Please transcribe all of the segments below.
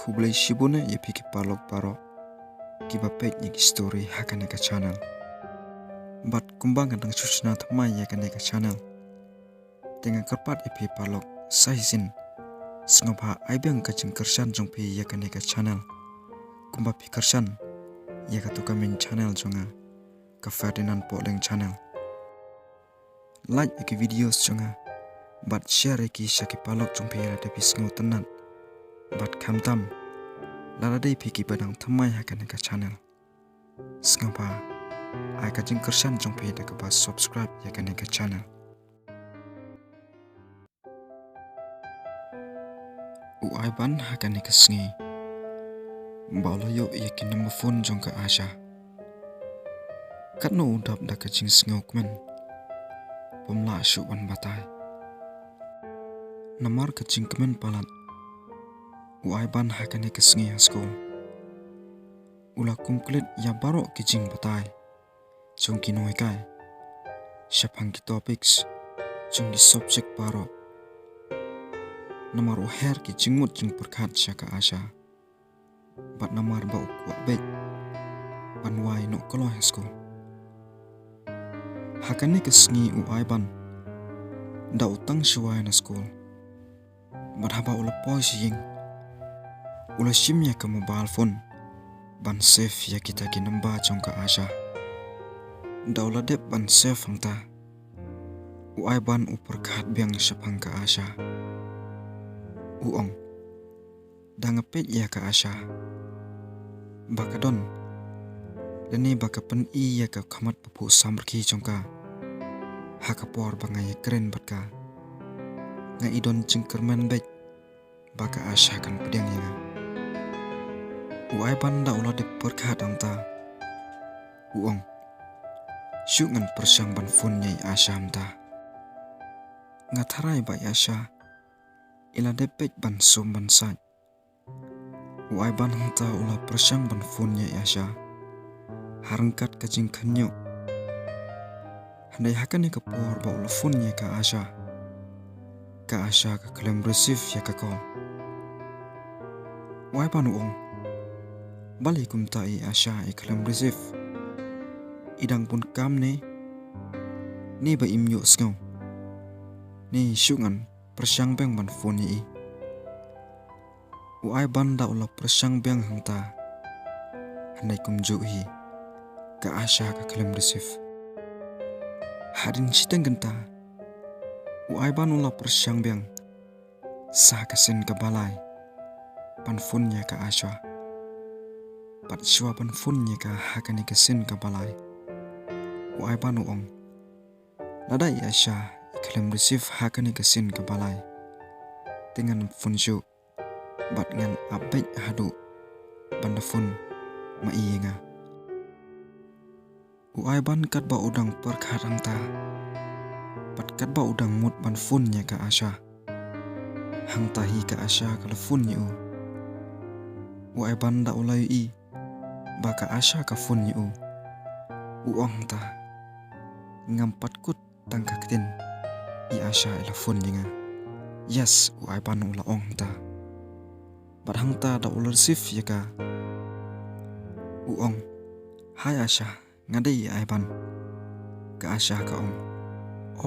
hublay shibuna ya piki palok paro kiba page ni story hakane ka channel but kumbang kadang susna thamai ya kane ka channel tenga karpat ipi palok sahisin sngoba aibeng ka jingkersan jongpi ya kane ka channel kumba pikersan ya ka tukamin channel jonga ka Ferdinand Poleng channel like iki videos jonga but share iki shaki palok jongpi ya tapi sngo tenan but kamtam lalade piki badang thamai hakane ka channel sngoba ai ka jingkersan jongpi da ka ba subscribe ya kane ka channel ai ban hakane ka sngi baloyo ya kin number phone jong ka asha katno undap da ka jing sngo kmen pomla shu wan batai namar ka jing kmen palat ai ban hakane ka sngi school ula complete ya baro ki jing batai jong ki noi kai shapang ki topics jong ki subject baro namar her ki jingmut jing perkhat shaka asha bat namar ba ukwa bet panwai no kolo school hakane ka sngi ai ban da utang shuai na school bat haba ula poisi ying ula shimya ka mobile phone ban safe ya kita ki namba jong ka asha da ula dep ban safe hangta ai ban upar khat biang shapang ka asha uong dangapet ya ka asha bakadon dani bakapan i ya ka khamat papu samrki jongka hakapor bangai keren batka nga idon jingkerman bet baka asha kan pedang ya uai banda ulah de perkhat angta uong syungan persang ban phone nyai asha amta nga tharai ba asha ila de pek ban sum ban sai uai ban hangta ulah persang ban phone nyai asha harangkat ka jing khanyo handai hakane ka por ba ulah phone nyai ka asha ka claim receive ya ka call uai ban uong balikum ta i asha i claim receive idang pun kam ne ni ba imyo sngaw ni syungan persang beng ban phone ni uai banda ula persang beng hangta handai kumju hi ka asha ka claim receive hadin siteng genta uai ban ula persang beng sa ka sen ka balai pan phone nya ka asha pat shwa pan phone nya ka hakani ka sen ka balai uai ban uong ladai asha claim receive hakane ka sin ka balai dengan phone ju bat ngan update hadu banda phone ma ienga uai ban kat ba udang perkharang ta pat kat ba udang mut ban phone nya ka asha hang ta hi ka asha ka phone nya uai ban da ulai i ba ka asha ka phone nya uang ta ngampat kut tangkaktin i asha ila phone dinga yes uai ban ula ong ta barhang ta da ular sif ya ka uong hai asha ngadai ai ban ka asha ka ong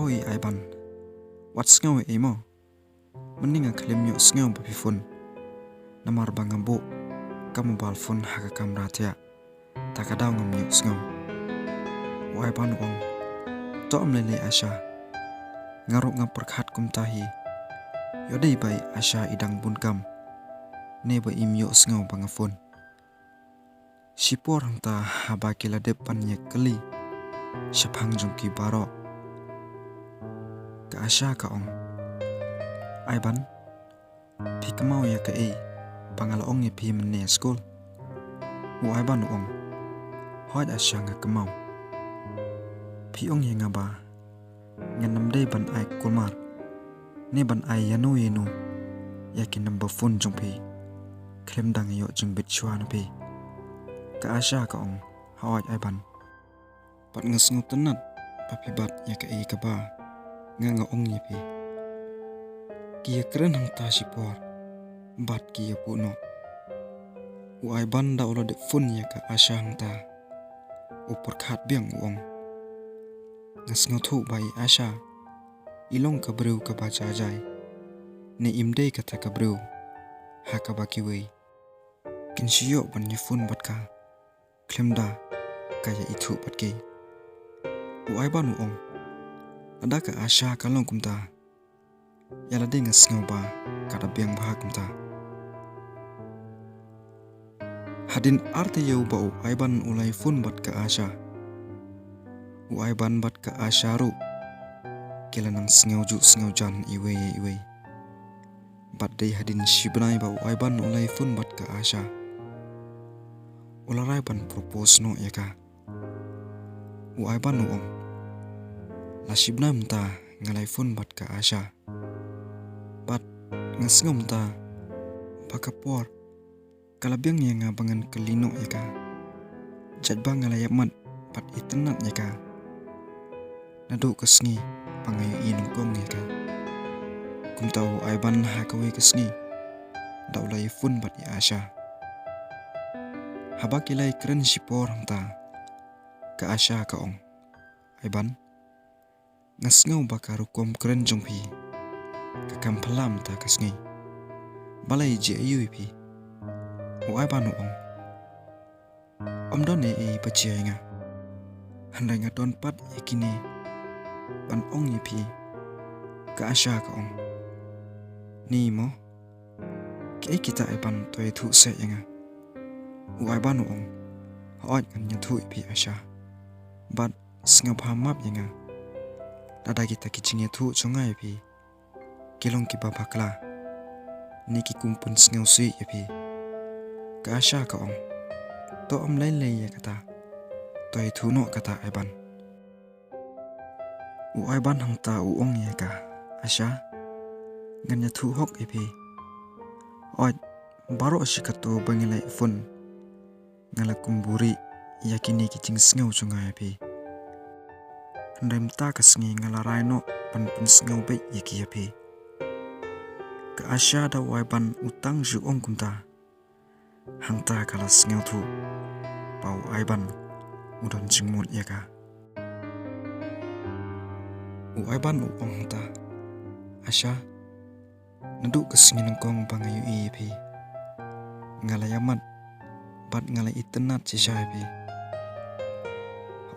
oi ai ban what's ngaw e mo meninga klim yo sngaw ba phone namar bangambo ka mobile phone ha ka kamera tia ta ka daw ngam yo sngaw uai ban ong to amlele asha ngarok nga perkhat kum tahi yodai bai asha idang bunkam ne ba imyo sngaw bang phone sipor hangta haba kila depan nya kali shapang jongki baro ka asha ka ong aiban pikmau ya ka pangal ong ye pi menne school aiban ong hot asha nga kamau pi ong ye nga ba nganam dei ban ai kulmar ne ban ai yanu yakin number phone jongpi klem dang yo jing bit chwan pe ka asha ka ong hawaj ai ban pat ngasngu tenat papi bat ya ka ka ba nga ong ye pe kia kren hang ta sipor bat kia puno Uai banda ulo de fun ya ka asya hang ta. Upor khat biang uong. Ngas ngothu bai asya. Ilong ka breu ka baca jai. Ne imdei kata ka breu. Ha ka baki wei. Kin siyo ban ni fun bat ka. Klemda kaya itu bat ke. Uai ban uong. Ada ka asya ka long kumta. Yala de ngas ngau ba kada biang bah kumta. Hadin arte yau ba uai ban ulai fun bat ka asya. Uai ban bat ka asya ru. Kila nang sngau jan iwe. Bat day hadin shibnai ba uai ban ulai fun bat ka asya. Ularai ban propose no ya ka. Uai ban uong. La shibnai mta ngalai fun bat ka asya. Bat ngasngau mta bakapor. Kalabiang yang nga bangan kelino ya ka. Jad bang ngalai mat pat itenat ya ka. Nado kesngi pangayo inungkong ya ka. Kum tau ai ban ha kawe kesngi. Dau lai fun bat ya asya. Habak ilai keren sipor hangta. Ka asya ka ong. Ai ban. Ngasngau bakaru kom keren jongpi. Kakam pelam ta kesngi. Balai je ayu pi. Uai ban uong. Om don e pachia nga. Handai nga don pat yakini. Ban ong yipi. Ka asya ka ong. Ni mo. Kaya kita ai ban toy thu se nga. Uai ban uong. Hoot ngan nyathu ipi asya. Bat sngap hamap nga. Dada kita kicing yathu chonga ipi. Kilong ki babakla. Niki kumpun sngau si ipi. Ka asya ka ong. To om lai ya kata. Toy thuno kata ai ban. Uai ban hang ta uong ya ka. Asya. Nganya thu hok ipi. Oi baro asyikatu bangilai fun. Ngala kumburi yakini kicing sngau chunga ipi. Handai mta kasngi ngala raino pan sngau be yaki ipi. Ka asya da uai ban utang ju ong kumta. Hang ta kala sngau thu. Pau ai ban udon jingmut ya ka. Uai ban uong hang ta. Asya. Nadu kesngi nangkong bangayu ipi. Ngalai amat. Bat ngalai itenat sisa ipi.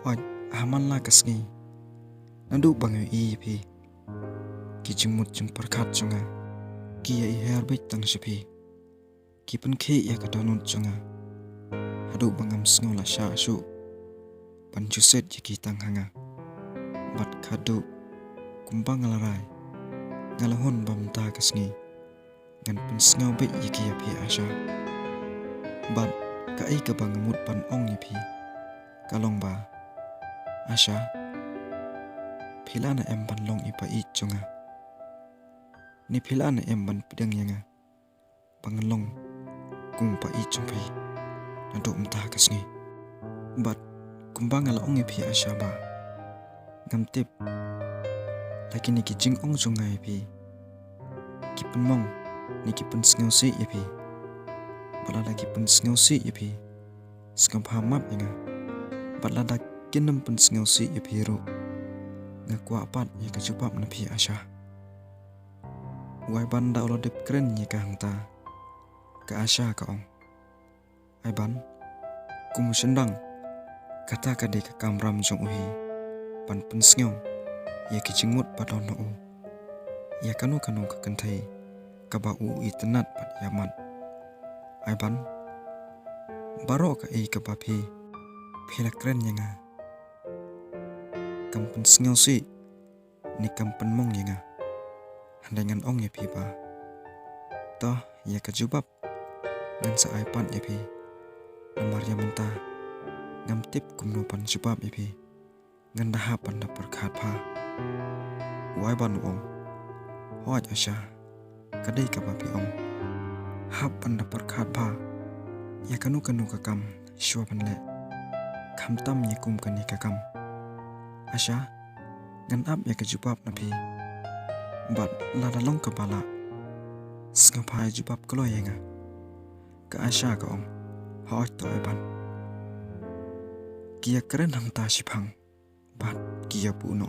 Oi haman la kesngi. Nadu bangayu ipi. Ki jingmut jing perkat chunga. Ki ya herbit tang sipi. Kipen ke ya kadonut chunga. Hadu bangam sngau la sya su. Pan juset yaki tang hanga. Bat kadu. Kumbang ngalarai. Ngalahon bam ta kesngi. Ngan pen sngau be yaki yapi asya. Bat kai ka bangamut pan ong yipi. Kalong ba. Asya. Pilana em ban long ipa i chunga. Ni pilana em ban pidang yanga. Pangalong. Kung pa i chumpi. Nado mta kesngi. Bat kumbang ala ong ipi asya ba. Ngam tip. Laki ni ki jing ong chunga ipi. Kipen mong. Ni kipen sngau si ipi. Bala lagi pen sngau si ipi. Sngam hamap nga. Bala dak kinam pen sngau si ipi ru. Nga kwa pat ya kajubap na pi asya. Uai banda ulo dip keren ya ka hangta. Ka asya ka ong. Ai ban. Kum sendang. Kata ka de ka kamram jong uhi. Pan pen sngau. Ya kicingmut padon no u. Ya kanu ka kentai. Ka ba u itenat pat yamat. Ai ban. Baro ka ka bapi. Pila keren ya nga. Kampen sngau si. Ni kampen mong ya nga. Handai ngan ong ya pi ba. Toh ya kajubap. Ngan sa ai pan ya pi. Namar ya mentah. Ngam tip kumno pan jubap ya pi. Ngan dahapan da perkat pa. Uai ban ong. Hoat asya. Kadai ka bapi ong. Hap pan da perkat pa. Ya kanu kakam. Shua pan le. Kam tam ya kum kan ya kakam. Asya. Ngan ap ya kajubap na pi. Bat lada long ka bala. Sngapa jubap kalo ya nga. Ka asya ka ong. hỏi tội ban kia keren hang ta sipang bat kia puno